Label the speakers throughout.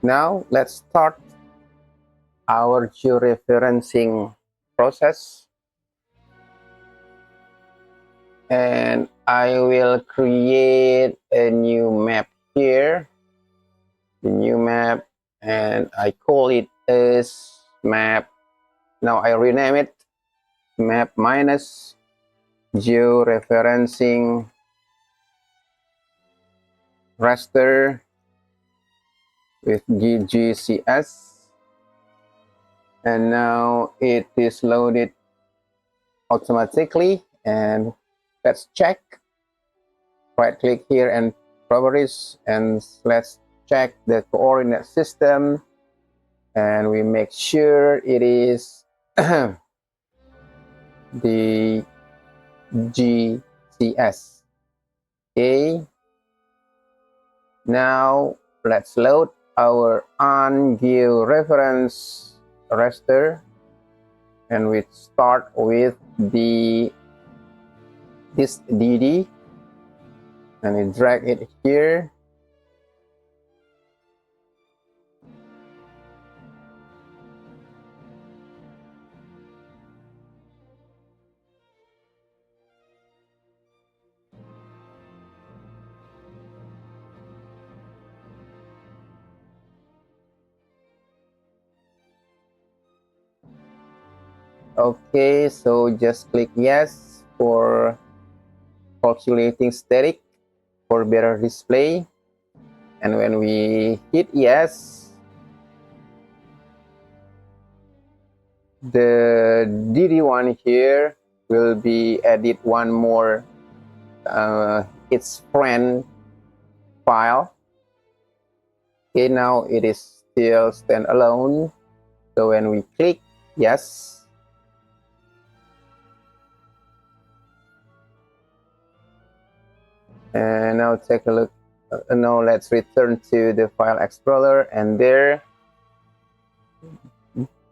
Speaker 1: Now let's start our georeferencing process. And I will create a new map here, the new map, and I call it as map. Now I rename it map minus georeferencing raster with GGCS, and now it is loaded automatically. And let's check. Right click here and properties, and let's check the coordinate system, and we make sure it is the GCS. Okay, now let's load our georeference raster, and we start with this DD, and we drag it here. Okay, so just click yes for calculating static for better display, and when we hit yes, the DD1 here will be added one more its friend file. Okay, now it is still standalone, so when we click yes, and now take a look. Now let's return to the file explorer, and there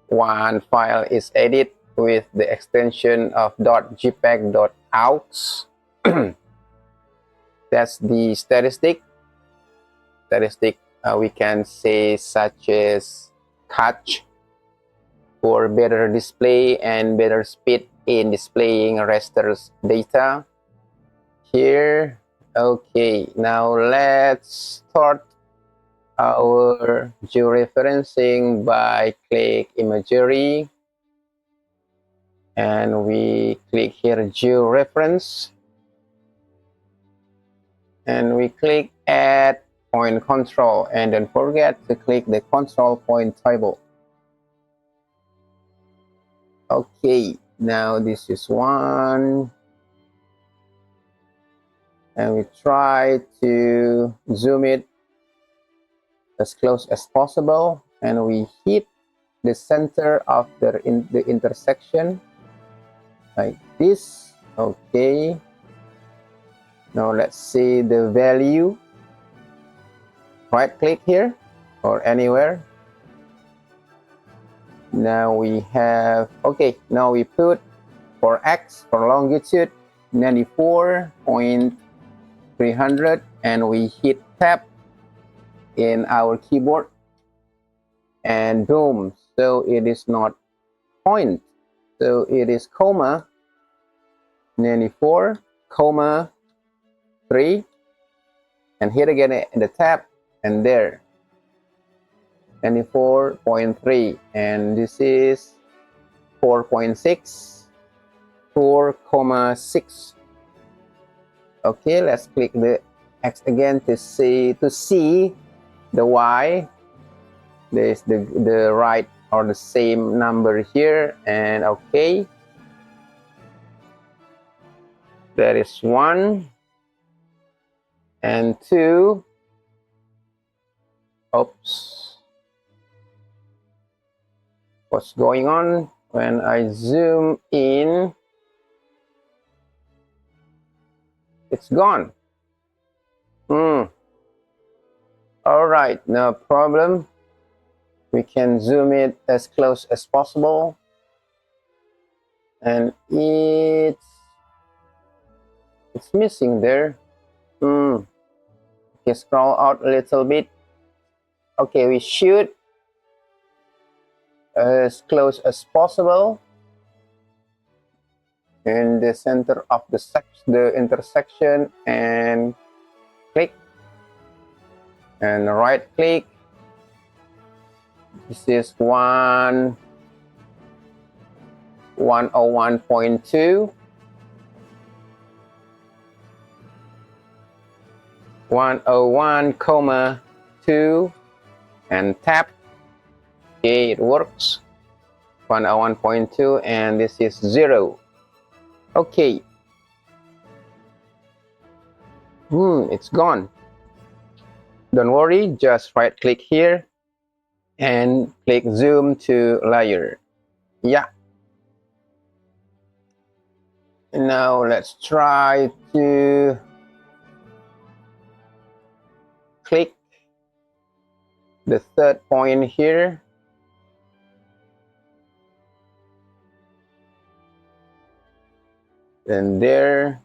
Speaker 1: one file is added with the extension of .jpeg.out. That's the statistic we can say, such as catch for better display and better speed in displaying raster's data here. Okay, now let's start our georeferencing by click imagery, and we click here georeference, and we click add point control, and don't forget to click the control point table. Okay, now this is one, and we try to zoom it as close as possible, and we hit the center of the intersection like this. Okay, now let's see the value. Right click here or anywhere. Now we have, okay, now we put for X, for longitude, 94.300, and we hit tab in our keyboard, and boom, so it is not point, so it is comma 94, comma 3, and hit again in the tab, and there 94.3, and this is 4.6, 4.6. Okay, let's click the X again to see the Y. There's the right or the same number here, and okay, there is 1 and 2. Oops, what's going on? When I zoom in, it's gone. All right, no problem. We can zoom it as close as possible, and it's missing there. Okay, scroll out a little bit. Okay, we should as close as possible in the center of the intersection, and click and right click. This is 101.2, 101,2, and tap. Okay, it works. 101.2, and this is 0. Okay. It's gone. Don't worry, just right click here and click zoom to layer. Yeah. Now let's try to click the third point here. And there.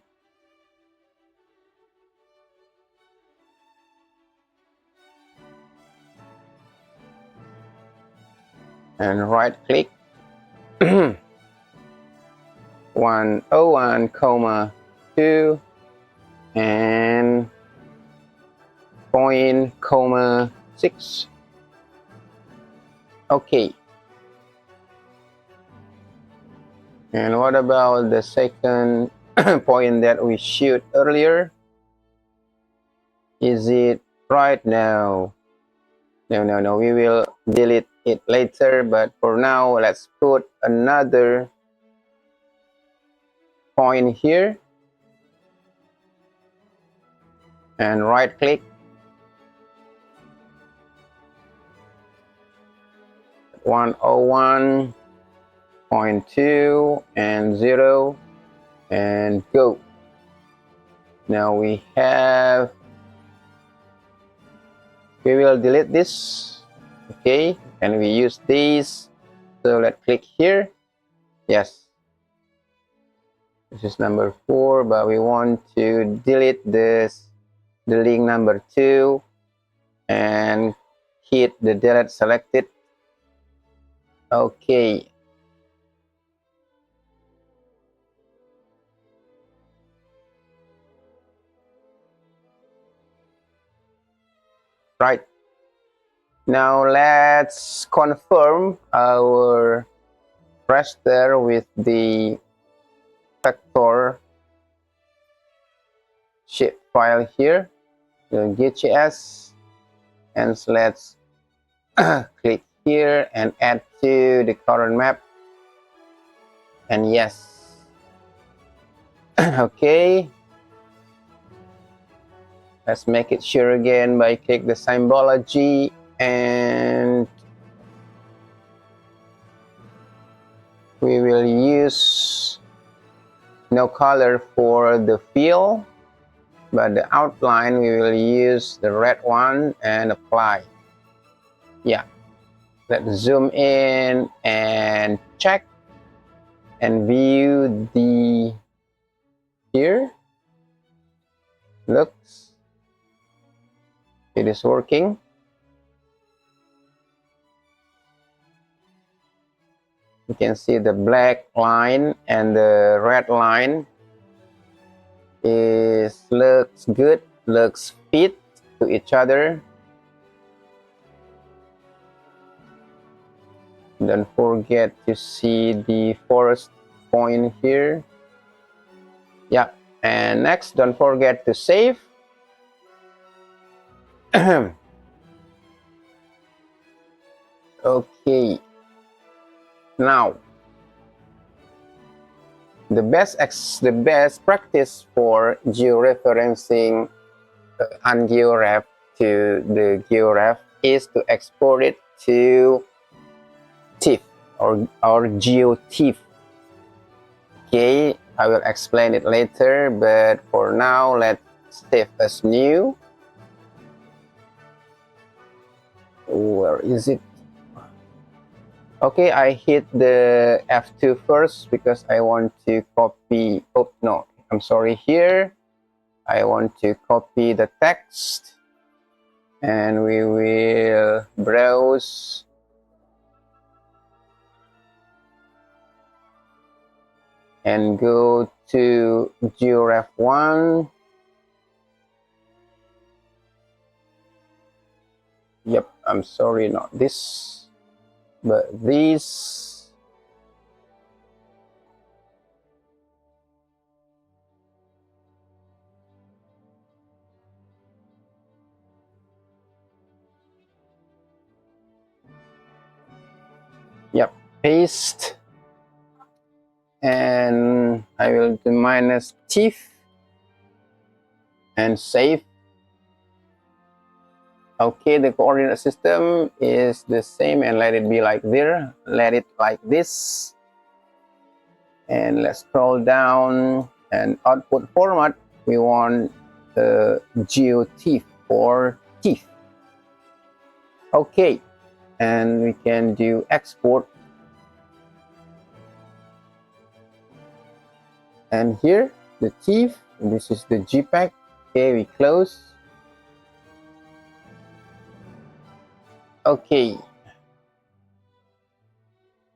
Speaker 1: And right click. 101,2 and 0.6. Okay. And what about the second point that we shoot earlier? Is it right now? No. We will delete it later, but for now, let's put another point here and right click. 101.2 and 0 and go. Now we will delete this. Okay, and we use these. So let's click here. Yes, this is number 4, but we want to delete the link number 2 and hit the delete selected. Okay. Right. Now let's confirm our raster with the vector shape file here, the ArcGIS, and so let's click here and add to the current map. And yes. Okay. Let's make it sure again by click the symbology, and we will use no color for the fill, but the outline we will use the red one and apply. Yeah. Let's zoom in and check and view the here. Looks it is working. You can see the black line and the red line looks good, looks fit to each other. Don't forget to see the forest point here. Yeah, and next, don't forget to save. Okay. Now, the best practice for georeferencing ungeoref to the georef is to export it to TIFF or GeoTIFF. Okay, I will explain it later, but for now, let's save as new. Where is it? Okay, I hit the F2 first because I want to copy. Oh, no, I'm sorry. Here, I want to copy the text and we will browse and go to georef 1. Yep, I'm sorry, not this, but this. Yep, paste, and I will do minus TIFF and save. Okay, the coordinate system is the same, and let it be like there. Let it like this. And let's scroll down, and output format, we want GeoTIFF or TIFF. Okay, and we can do export. And here, the TIFF, this is the JPEG. Okay, we close. Okay.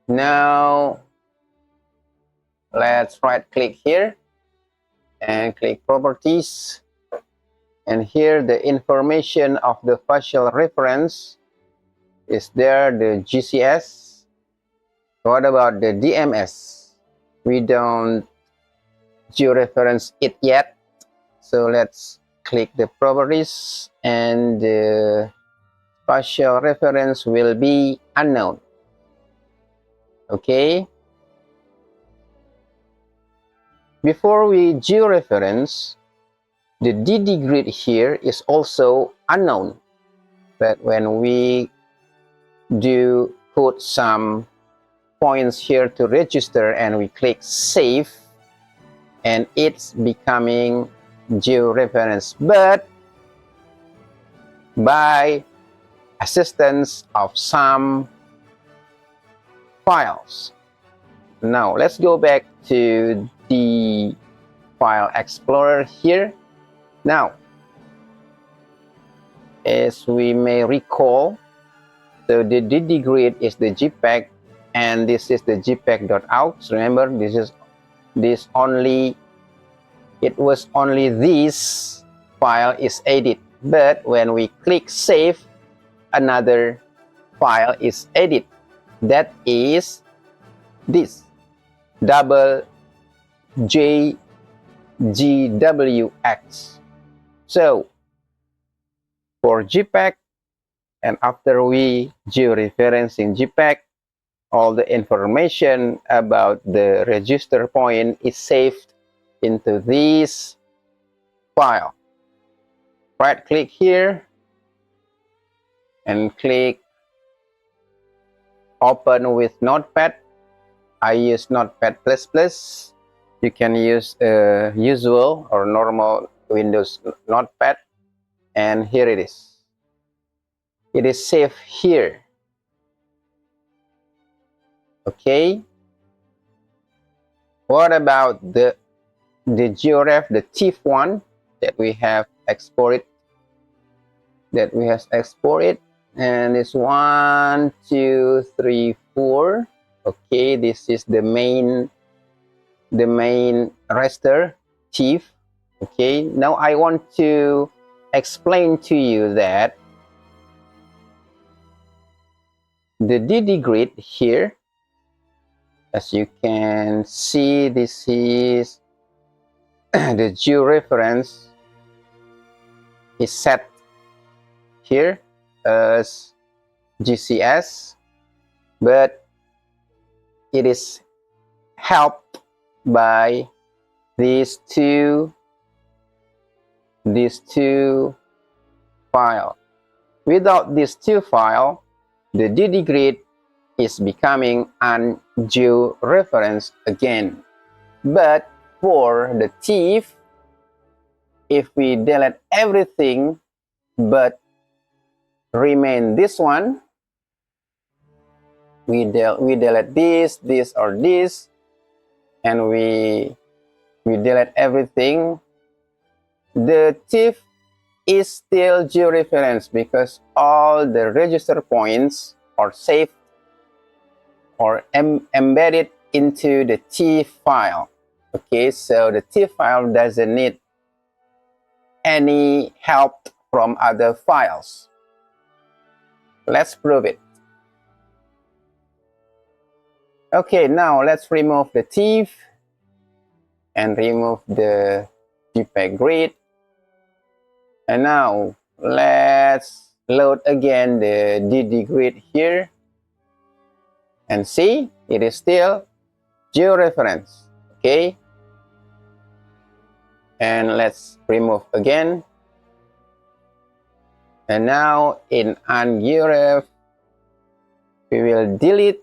Speaker 1: Now, let's right click here and click properties. And here the information of the facial reference is there, the GCS. What about the DMS? We don't georeference it yet. So let's click the properties, and the spatial reference will be unknown. Okay. Before we georeference, the DD grid here is also unknown. But when we do put some points here to register and we click save, and it's becoming georeference, but by assistance of some files. Now let's go back to the file explorer here. Now, as we may recall, so the DD grid is the JPEG, and this is the JPEG.out. So remember, it was only this file is added, but when we click save, another file is added. That is this double JGWX. So for JPEG, and after we georeferencing JPEG, all the information about the register point is saved into this file. Right click here and click open with Notepad. I use Notepad++. You can use usual or normal Windows Notepad, and here it is. It is saved here. Okay. What about the georef, the TIFF one that we have exported? And it's 1, 2, 3, 4. Okay, this is the main raster TIFF. Okay, now I want to explain to you that the DD grid here, as you can see, this is the georeference is set here as GCS, but it is helped by these two files. Without these two files, the DD grid is becoming an georeference again. But for the TIFF, if we delete everything but remain this one, we delete this or this, and we delete everything, the TIFF is still georeference because all the register points are saved or embedded into the TIFF file. Okay, so the TIFF file doesn't need any help from other files. Let's prove it. Okay, now let's remove the TIFF and remove the JPEG grid. And now let's load again the DD grid here. And see, it is still georeference. Okay. And let's remove again. And now in ArcGIS, we will delete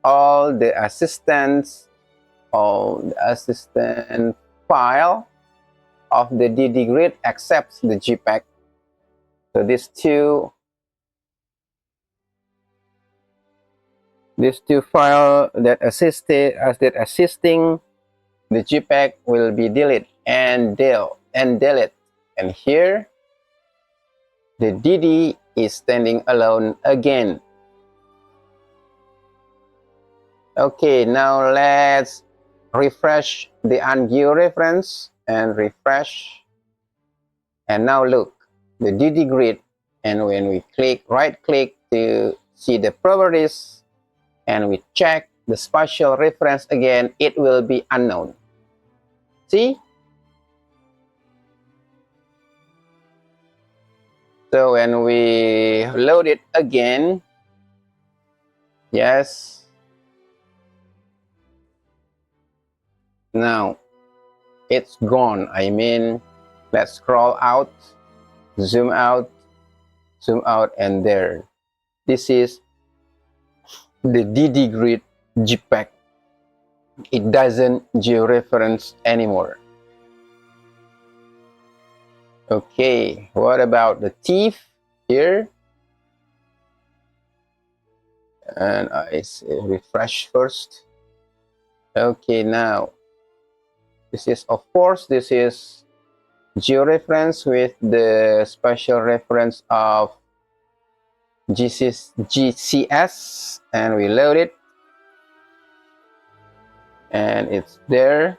Speaker 1: all the assistant file of the DD grid except the JPEG. So these two files that assisting the JPEG will be deleted and delete. And here the DD is standing alone again. Okay, now let's refresh the Georeference and refresh. And now look, the DD grid, and when we right click to see the properties and we check the spatial reference again, it will be unknown. See? So when we load it again, yes, now it's gone. I mean, let's scroll out, zoom out, and there. This is the DD grid JPEG. It doesn't georeference anymore. Okay, what about the TIFF here? And I say refresh first. Okay, now this is, of course, this is georeference with the spatial reference of GCS, and we load it, and it's there.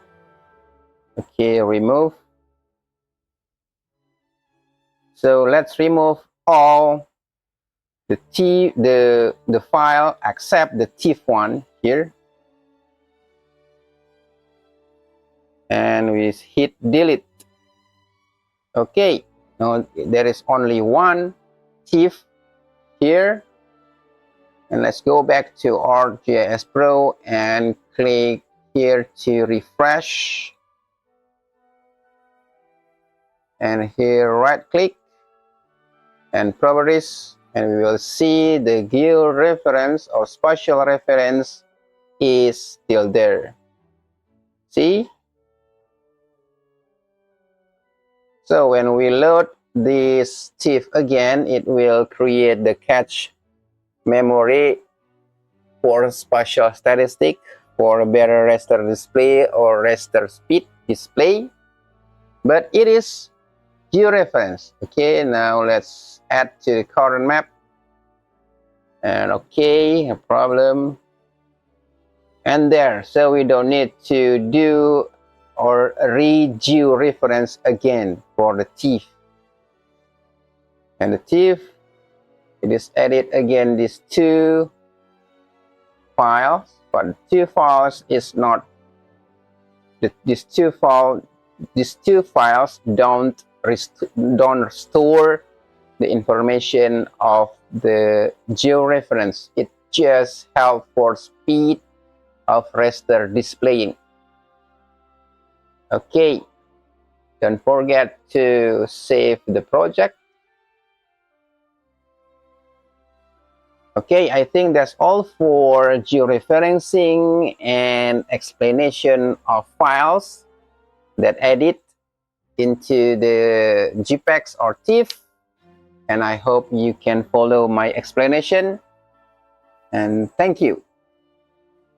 Speaker 1: Okay, remove. So let's remove all the file except the TIFF one here, and we hit delete. Okay, now there is only one TIFF here, and let's go back to ArcGIS Pro and click here to refresh, and here right click and properties, and we will see the georeference or spatial reference is still there. See? So when we load this TIFF again, it will create the cache memory for spatial statistic for a better raster display or raster speed display, but it is georeference. Okay, now let's add to the current map, and okay, no problem, and there. So we don't need to do or re-georeference again for the TIFF. And the TIFF, it is edit again these two files, but the two files is not these two files don't store the information of the georeference. It just helps for speed of raster displaying. Okay, don't forget to save the project. Okay, I think that's all for georeferencing and explanation of files that edit into the JPEGs or TIFF, and I hope you can follow my explanation, and thank you.